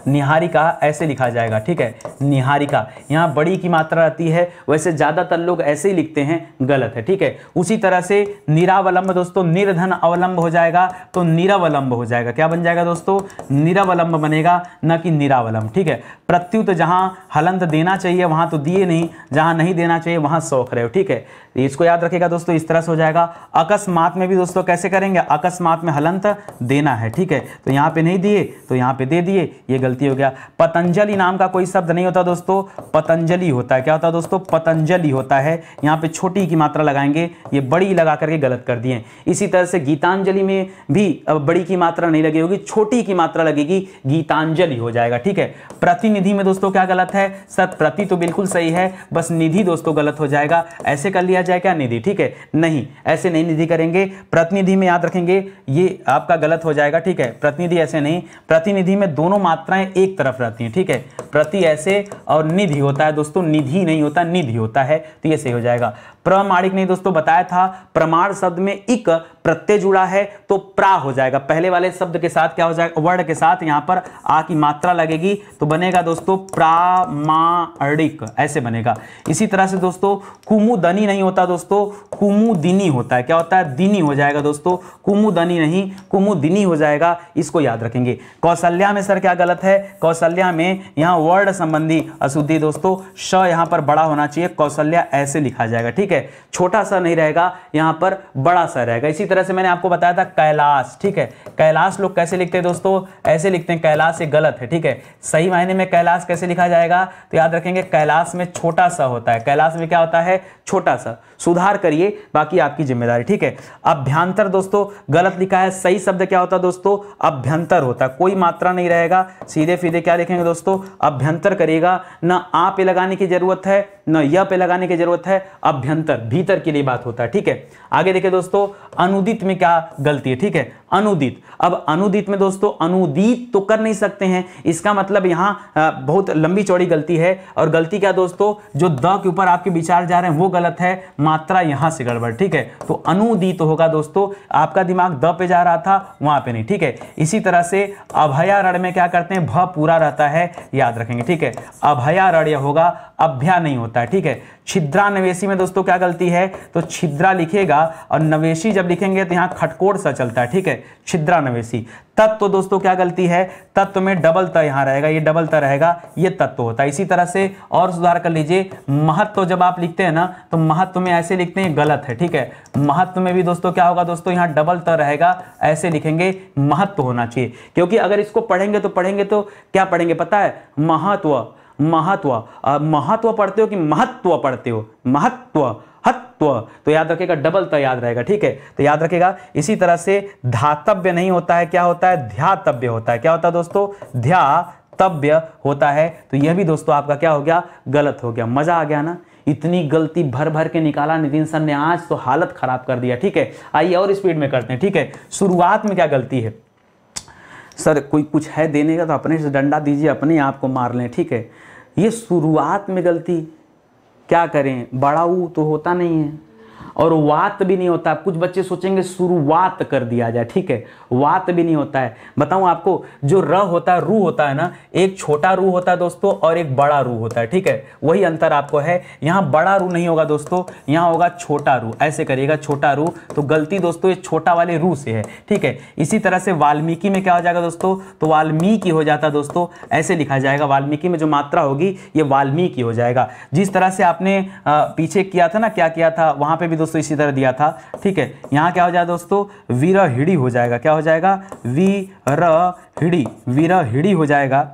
निहारिका ऐसे लिखा जाएगा, ठीक है, निहारिका, यहां बड़ी की मात्रा रहती है, वैसे ज्यादातर लोग ऐसे ही लिखते हैं, गलत है, ठीक है। उसी तरह से निरावलंब दोस्तों, निर्धन अवलंब हो जाएगा तो निरावलंब हो जाएगा, क्या बन जाएगा दोस्तों, निरावलंब बनेगा, न कि निरावलंब, ठीक है। प्रत्युत जहां हलंत देना चाहिए वहां तो दिए नहीं, जहां नहीं देना चाहिए वहां शौक रहे हो, ठीक है। इसको याद रखिएगा दोस्तों, इस तरह से हो जाएगा। अकस्मात में भी दोस्तों कैसे करेंगे, अकस्मात में हलंत देना है, ठीक है, तो यहां पे नहीं दिए तो यहां पे दे दिए, ये गलती हो गया। पतंजलि नाम का कोई शब्द नहीं होता दोस्तों, पतंजलि होता है, क्या होता है दोस्तों, पतंजलि होता है, यहां पे छोटी की मात्रा लगाएंगे, ये बड़ी लगा करके गलत कर दिए। इसी तरह से गीतांजलि में भी बड़ी की मात्रा नहीं लगी होगी, छोटी की मात्रा लगेगी, गीतांजलि हो जाएगा, ठीक है। प्रतिनिधि में दोस्तों क्या गलत है, सत प्रति तो बिल्कुल सही है, बस निधि दोस्तों गलत हो जाएगा, ऐसे कर लिया जाए क्या, निधि, ठीक है, नहीं ऐसे नहीं निधि करेंगे। प्रतिनिधि में याद रखेंगे ये आपका गलत हो जाएगा, ठीक है, प्रतिनिधि ऐसे नहीं, प्रतिनिधि में दोनों मात्राएं मात्राएं एक तरफ रहती हैं, ठीक है। प्रति ऐसे और निधि होता है दोस्तों, निधि नहीं होता, निधि होता है, तो ये सही हो जाएगा। प्रमाणिक नहीं दोस्तों, बताया था प्रमाण शब्द में इक प्रत्यय जुड़ा है तो प्रा हो जाएगा, पहले वाले शब्द के साथ क्या हो जाएगा, वर्ड के साथ यहां पर आ की मात्रा लगेगी तो बनेगा दोस्तों प्रामाणिक, ऐसे बनेगा। इसी तरह से दोस्तों कुमुदनी नहीं होता दोस्तों, कुमुदिनी होता है, क्या होता है, दिनी हो जाएगा दोस्तों, कुमुदनी नहीं कुमुदिनी हो जाएगा, इसको याद रखेंगे। कौशल्या में सर क्या गलत है, कौशल्या में यहां वर्ड संबंधी अशुद्धि दोस्तों, श यहां पर बड़ा होना चाहिए, कौशल्या ऐसे लिखा जाएगा, ठीक है, छोटा सा नहीं रहेगा, यहां पर बड़ा सा रहेगा। इसी तरह से मैंने आपको बताया था कैलाश, ठीक है, कैलाश लोग कैसे लिखते हैं दोस्तों, ऐसे लिखते हैं, कैलाश ये गलत है, ठीक है। सही मायने में कैलाश कैसे लिखा जाएगा, तो याद रखेंगे कैलाश में छोटा सा होता है, कैलाश में क्या होता है, छोटा सा, सुधार करिए, बाकी आपकी जिम्मेदारी, ठीक है। अभ्यंतर दोस्तों गलत लिखा है, सही शब्द क्या होता है दोस्तों, अभ्यंतर होता है, कोई मात्रा नहीं रहेगा, सीधे सीधे क्या लिखेंगे दोस्तों, अभ्यंतर करिएगा, न आ पे लगाने की जरूरत है न य पे लगाने की जरूरत है, अभ्यंतर भीतर के लिए बात होता है, ठीक है। आगे देखिए दोस्तों, अनुदित में क्या गलती है, ठीक है, अनुदित। अब अनुदित में दोस्तों अनुदित तो कर नहीं सकते हैं, इसका मतलब यहां बहुत लंबी चौड़ी गलती है, और गलती क्या दोस्तों, जो द के ऊपर आपके विचार जा रहे हैं वो गलत है, मात्रा यहां से गड़बड़, ठीक है। तो अनुदित होगा दोस्तों, आपका दिमाग द पे जा रहा था, वहां पे नहीं, ठीक है। इसी तरह से अभयारण्य में क्या करते हैं, भ पूरा रहता है, याद रखेंगे, ठीक है। अभयारण्य होगा, अभ्या नहीं होता है, ठीक है। छिद्रा नवेशी में दोस्तों क्या गलती है, तो छिद्रा लिखेगा और नवेशी जब लिखेंगे तो यहां खटकोड़ सा चलता है, ठीक है, छिद्रा नवेशी। तत्व तो दोस्तों क्या गलती है, तत्व में डबल त यहां रहेगा, ये डबल त रहेगा, ये तत्व होता है। इसी तरह से और सुधार कर लीजिए, महत्व जब आप लिखते हैं ना तो महत्व में ऐसे लिखते हैं, गलत है, ठीक है। महत्व में भी दोस्तों क्या होगा दोस्तों, यहां डबल त रहेगा, ऐसे लिखेंगे, महत्व होना चाहिए, क्योंकि अगर इसको पढ़ेंगे तो क्या पढ़ेंगे पता है, महत्व, महत्व, महत्व पढ़ते हो कि महत्व पढ़ते हो, महत्व, हत्व, तो याद रखेगा डबल त याद रहेगा, ठीक है, तो याद रखेगा। इसी तरह से धातव्य नहीं होता है, क्या होता है, ध्यातव्य होता है, क्या होता है दोस्तों, ध्यातव्य होता है, तो यह भी दोस्तों आपका क्या हो गया, गलत हो गया। मजा आ गया ना, इतनी गलती भर भर के निकाला नितिन सर ने, आज तो हालत खराब कर दिया, ठीक है। आइए और स्पीड में करते हैं, ठीक है। शुरुआत में क्या गलती है सर, कोई कुछ है देने का तो अपने से डंडा दीजिए, अपने आप को मार लें, ठीक है। ये शुरुआत में गलती, क्या करें, बड़ा ऊ तो होता नहीं है और वात भी नहीं होता। कुछ बच्चे सोचेंगे शुरुआत कर दिया जाए, ठीक है, वात भी नहीं होता है। बताऊं आपको, जो र होता है, रू होता है ना, एक छोटा रू होता है दोस्तों और एक बड़ा रू होता है, ठीक है, वही अंतर आपको है। यहाँ बड़ा रू नहीं होगा दोस्तों, यहाँ होगा छोटा रू, ऐसे करिएगा, छोटा रू, तो गलती दोस्तों ये छोटा वाले रू से है, ठीक है। इसी तरह से वाल्मीकि में क्या हो जाएगा दोस्तों, तो वाल्मीकि हो जाता दोस्तों, ऐसे लिखा जाएगा, वाल्मीकि में जो मात्रा होगी ये वाल्मीकि हो जाएगा। जिस तरह से आपने पीछे किया था ना, क्या किया था, वहां पे भी दोस्तों इसी तरह दिया था, ठीक है। यहां क्या हो जाएगा दोस्तों, वीरहिड़ी हो जाएगा, क्या हो जाएगा, वीरहिड़ी, वीरहिड़ी हो जाएगा,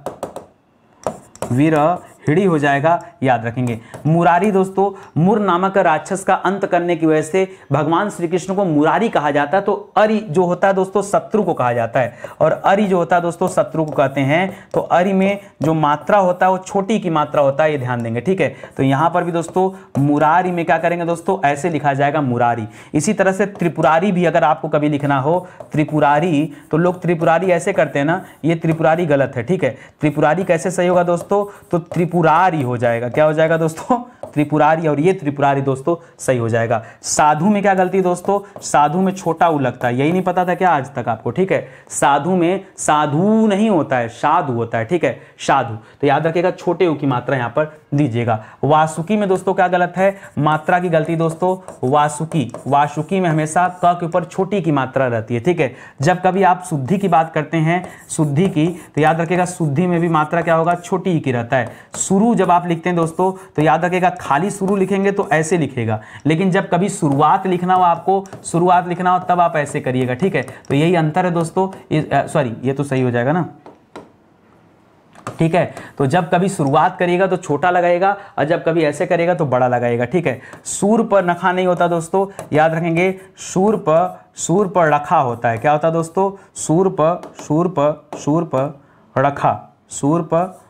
वीरहिड़ी हो जाएगा, याद रखेंगे। मुरारी दोस्तों, मुर नामक राक्षस का अंत करने की वजह से भगवान श्री कृष्ण को मुरारी कहा जाता है। तो अरि जो होता है दोस्तों शत्रु को कहा जाता है, और अरि जो होता है दोस्तों शत्रु को कहते हैं। तो अरि में जो मात्रा होता है वो छोटी की मात्रा होता है, ये ध्यान देंगे, ठीक है। तो यहां पर भी दोस्तों मुरारी में क्या करेंगे दोस्तों, ऐसे लिखा जाएगा, मुरारी। इसी तरह से त्रिपुरारी भी अगर आपको कभी लिखना हो, त्रिपुरारी, तो लोग त्रिपुरारी ऐसे करते हैं ना, ये त्रिपुरारी गलत है, ठीक है। त्रिपुरारी कैसे सही होगा दोस्तों, तो त्रिपुरारी हो जाएगा, क्या हो जाएगा दोस्तों, त्रिपुरारी, और ये त्रिपुरारी दोस्तों सही हो जाएगा। साधु में क्या गलती दोस्तों, साधु में छोटा उ लगता है, यही नहीं पता था क्या आज तक आपको, ठीक है। साधु में साधु नहीं होता है, साधु होता है, ठीक है, साधु, तो याद रखिएगा, छोटे उ की मात्रा यहां पर दीजिएगा। वासुकी में दोस्तों क्या गलत है, मात्रा की गलती दोस्तों, वासुकी, वासुकी में हमेशा क के ऊपर छोटी की मात्रा रहती है, ठीक है। जब कभी आप शुद्धि की बात करते हैं, शुद्धि की, तो याद रखिएगा शुद्धि में भी मात्रा क्या होगा, छोटी की रहता है। शुरू जब आप लिखते हैं दोस्तों, तो याद रखिएगा खाली शुरू लिखेंगे तो ऐसे लिखेगा, लेकिन जब कभी शुरुआत लिखना हो, आपको शुरुआत लिखना हो, तब आप ऐसे करिएगा, ठीक है। तो यही अंतर है दोस्तों, सॉरी ये तो सही हो जाएगा ना, ठीक है। तो जब कभी शुरुआत करिएगा तो छोटा लगाएगा, और जब कभी ऐसे करेगा तो बड़ा लगाएगा, ठीक है। सूर पर नखा नहीं होता दोस्तों, याद रखेंगे, सूर पर रखा होता है, क्या होता है दोस्तों, सूर पर रखा, सूर पर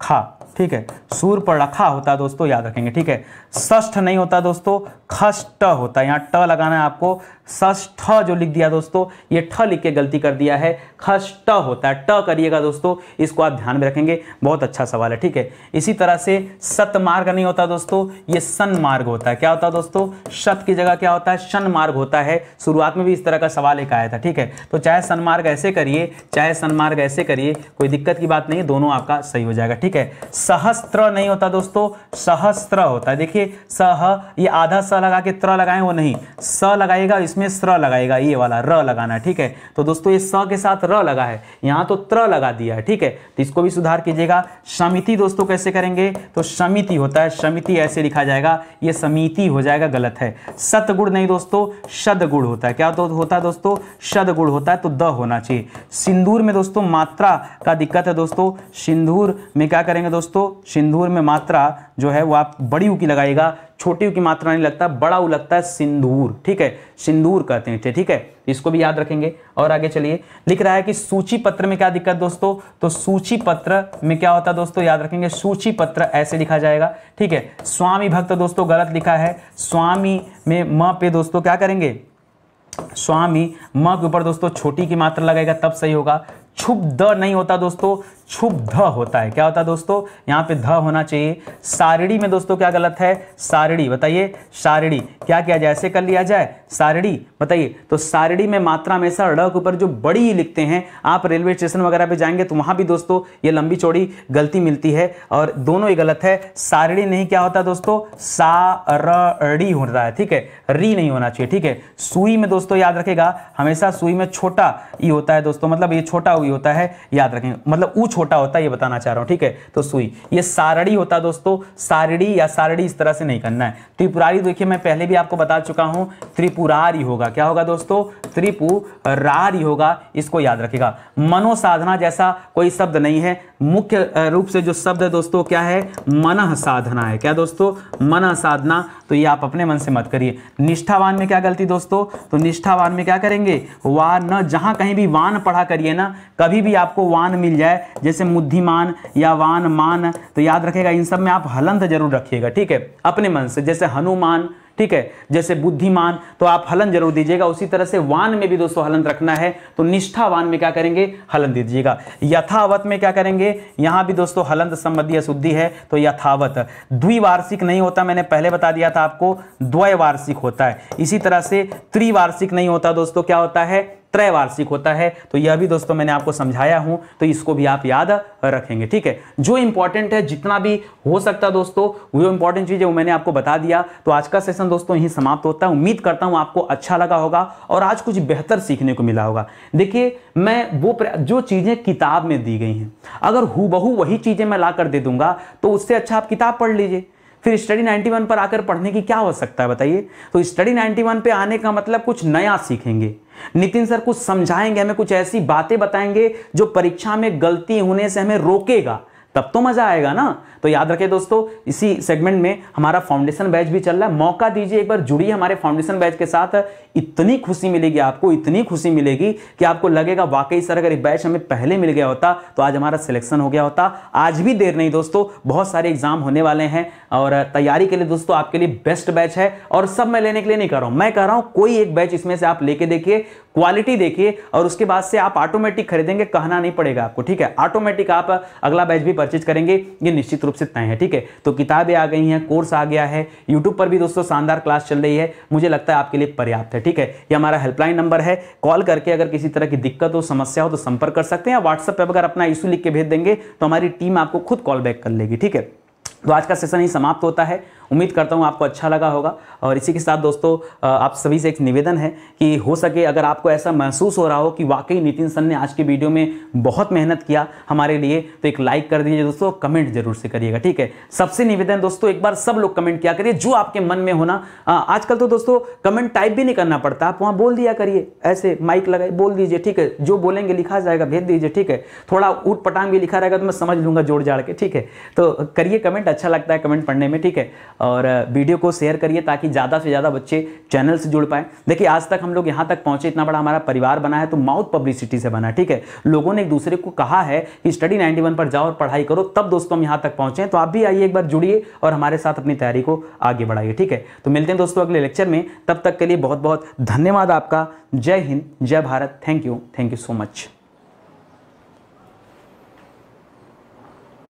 खा, ठीक है। सूर पर रखा होता है दोस्तों, याद रखेंगे, ठीक है। षष्ठ नहीं होता दोस्तों, खष्ट होता है, यहाँ ट लगाना है आपको। षष्ठ जो लिख दिया दोस्तों, ये ठ लिख के गलती कर दिया है, खष्ट होता है, ट करिएगा दोस्तों, इसको आप ध्यान में रखेंगे। बहुत अच्छा सवाल है, ठीक है। इसी तरह से सतमार्ग नहीं होता दोस्तों, ये सन्मार्ग होता है। क्या होता है दोस्तों, शत की जगह क्या होता है, सन्मार्ग होता है। शुरुआत में भी इस तरह का सवाल एक आया था, ठीक है। तो चाहे सन्मार्ग ऐसे करिए, चाहे सन्मार्ग ऐसे करिए, कोई दिक्कत की बात नहीं है, दोनों आपका सही हो जाएगा, ठीक है। सहस्त्र नहीं होता दोस्तों, सहस्त्र होता है। देखिए सह, ये आधा स लगा के त्र लगाएं, वो नहीं, स लगाएगा, इसमें स्र लगाएगा, ये वाला र लगाना है, ठीक है। तो दोस्तों ये स के साथ र लगा है, यहाँ तो त्र लगा दिया है, ठीक है। तो इसको भी सुधार कीजिएगा। समिति दोस्तों कैसे करेंगे, तो समिति होता है, समिति ऐसे लिखा जाएगा, ये समिति हो जाएगा, गलत है। सतगुण नहीं दोस्तों, शतगुण होता है। क्या तो होता है दोस्तों, शतगुण होता है, तो द होना चाहिए। सिंदूर में दोस्तों मात्रा का दिक्कत है दोस्तों, सिंदूर में क्या करेंगे दोस्तों, सिंदूर में मात्रा जो है वो आप बड़ी ऊ की लगाइएगा, छोटी ऊ की मात्रा नहीं लगता, बड़ा ऊ लगता है सिंदूर, ठीक है। सिंदूर कहते हैं, ठीक है, इसको भी याद रखेंगे। और आगे चलिए, लिख रहा है कि सूची पत्र में क्या दिक्कत दोस्तों, तो सूची पत्र में क्या होता है दोस्तों, याद रखेंगे, सूची पत्र ऐसे लिखा जाएगा, ठीक है। स्वामी भक्त दोस्तों गलत लिखा है, स्वामी में म पे दोस्तों क्या करेंगे, स्वामी, म के ऊपर दोस्तों छोटी की मात्रा लगाएगा तब सही होगा। क्षुब्ध नहीं होता दोस्तों, क्षुब्ध होता है। क्या होता है दोस्तों, यहाँ पे ध होना चाहिए। सारिणी में दोस्तों क्या गलत है, सारिणी, बताइए सारिणी क्या किया जाए, ऐसे कर लिया जाए सारिणी, बताइए। तो सारिणी में मात्रा हमेशा ड़ के ऊपर जो बड़ी लिखते हैं, आप रेलवे स्टेशन वगैरह पे जाएंगे तो वहां भी दोस्तों ये लंबी चौड़ी गलती मिलती है, और दोनों ही गलत है। सारिणी नहीं, क्या होता है दोस्तों, सारड़ी होता है, ठीक है, री नहीं होना चाहिए, ठीक है। सुई में दोस्तों याद रखेगा, हमेशा सुई में छोटा ई होता है दोस्तों, मतलब ये छोटा ई होता है, याद रखेंगे, मतलब ऊ छोटा होता है, ये बताना चाह रहा हूं, ठीक है। तो सुई, ये सारड़ी होता है दोस्तों, सारड़ी या सारड़ी इस तरह से नहीं करना है। त्रिपुरारी देखिए मैं पहले भी आपको बता चुका हूं, त्रिपुरारी होगा, क्या होगा दोस्तों, त्रिपुरारी होगा, इसको याद रखेगा। मनोसाधना जैसा कोई शब्द नहीं है, मुख्य रूप से जो शब्द है दोस्तों क्या है, मनः साधना है। क्या दोस्तों, मनः साधना, तो ये आप अपने मन से मत करिए। निष्ठावान में क्या गलती दोस्तों, तो निष्ठावान में क्या करेंगे, वान, जहां कहीं भी वान पढ़ा करिए ना, कभी भी आपको वान मिल जाए, जैसे बुद्धिमान या वान मान, तो याद रखेगा इन सब में आप हलंत जरूर रखिएगा, ठीक है, अपने मन से। जैसे हनुमान, ठीक है, जैसे बुद्धिमान, तो आप हलन जरूर दीजिएगा। उसी तरह से वान में भी दोस्तों हलंत रखना है, तो निष्ठावान में क्या करेंगे, हलंत दीजिएगा। यथावत में क्या करेंगे, यहां भी दोस्तों हलंत संबंधी अशुद्धि है, तो यथावत। द्विवार्षिक नहीं होता, मैंने पहले बता दिया था आपको, द्वैवार्षिक होता है। इसी तरह से त्रिवार्षिक नहीं होता दोस्तों, क्या होता है, त्रैवार्षिक होता है। तो यह भी दोस्तों मैंने आपको समझाया हूं, तो इसको भी आप याद रखेंगे, ठीक है। जो इंपॉर्टेंट है, जितना भी हो सकता है दोस्तों, वो इंपॉर्टेंट चीज है वो मैंने आपको बता दिया। तो आज का सेशन दोस्तों यहीं समाप्त होता है। उम्मीद करता हूं आपको अच्छा लगा होगा और आज कुछ बेहतर सीखने को मिला होगा। देखिए मैं वो जो चीजें किताब में दी गई हैं, अगर हूबहू वही चीजें मैं ला कर दे दूंगा तो उससे अच्छा आप किताब पढ़ लीजिए। फिर स्टडी 91 पर आकर पढ़ने की क्या हो सकता है, बताइए। तो स्टडी 91 पे आने का मतलब कुछ नया सीखेंगे, नितिन सर कुछ समझाएंगे, हमें कुछ ऐसी बातें बताएंगे जो परीक्षा में गलती होने से हमें रोकेगा, तब तो मजा आएगा ना। तो याद रखें दोस्तों, इसी सेगमेंट में हमारा फाउंडेशन बैच भी चल रहा है, मौका दीजिए, एक बार जुड़िए हमारे फाउंडेशन बैच के साथ। इतनी खुशी मिलेगी आपको, इतनी खुशी मिलेगी कि आपको लगेगा वाकई सर अगर एक बैच हमें पहले मिल गया होता तो आज हमारा सिलेक्शन हो गया होता। आज भी देर नहीं दोस्तों, बहुत सारे एग्जाम होने वाले हैं और तैयारी के लिए दोस्तों आपके लिए बेस्ट बैच है। और सब मैं लेने के लिए नहीं कह रहा हूं, मैं कह रहा हूं कोई एक बैच इसमें से आप लेके देखिए, क्वालिटी देखिए, और उसके बाद से आप ऑटोमेटिक खरीदेंगे, कहना नहीं पड़ेगा आपको, ठीक है। ऑटोमेटिक आप अगला बैच भी परचेज करेंगे, ये निश्चित रूप से तय है, ठीक है। तो किताबें आ गई हैं, कोर्स आ गया है, यूट्यूब पर भी दोस्तों शानदार क्लास चल रही है, मुझे लगता है आपके लिए पर्याप्त है, ठीक है। ये हमारा हेल्पलाइन नंबर है, कॉल करके अगर किसी तरह की दिक्कत हो, समस्या हो तो संपर्क कर सकते हैं, या व्हाट्सएप पर अगर अपना इशू लिख के भेज देंगे तो हमारी टीम आपको खुद कॉल बैक कर लेगी, ठीक है। तो आज का सेशन ही समाप्त होता है। उम्मीद करता हूं आपको अच्छा लगा होगा। और इसी के साथ दोस्तों आप सभी से एक निवेदन है कि हो सके अगर आपको ऐसा महसूस हो रहा हो कि वाकई नितिन सर ने आज की वीडियो में बहुत मेहनत किया हमारे लिए, तो एक लाइक कर दीजिए दोस्तों, कमेंट जरूर से करिएगा, ठीक है। सबसे निवेदन दोस्तों, एक बार सब लोग कमेंट किया करिए जो आपके मन में होना। आजकल तो दोस्तों कमेंट टाइप भी नहीं करना पड़ता, आप वहां बोल दिया करिए, ऐसे माइक लगाए बोल दीजिए, ठीक है। जो बोलेंगे लिखा जाएगा, भेज दीजिए, ठीक है। थोड़ा ऊट पटांग भी लिखा रहेगा तो मैं समझ लूंगा जोड़ जाड़ के, ठीक है। तो करिए कमेंट, अच्छा लगता है कमेंट पढ़ने में, ठीक है। और वीडियो को शेयर करिए ताकि ज़्यादा से ज़्यादा बच्चे चैनल से जुड़ पाए। देखिए आज तक हम लोग यहाँ तक पहुँचे, इतना बड़ा हमारा परिवार बना है तो माउथ पब्लिसिटी से बना, ठीक है। लोगों ने एक दूसरे को कहा है कि स्टडी 91 पर जाओ और पढ़ाई करो, तब दोस्तों हम यहाँ तक पहुँचे। तो आप भी आइए, एक बार जुड़िए और हमारे साथ अपनी तैयारी को आगे बढ़ाइए, ठीक है। तो मिलते हैं दोस्तों अगले लेक्चर में, तब तक के लिए बहुत बहुत धन्यवाद आपका। जय हिंद, जय Bharat, thank you so much.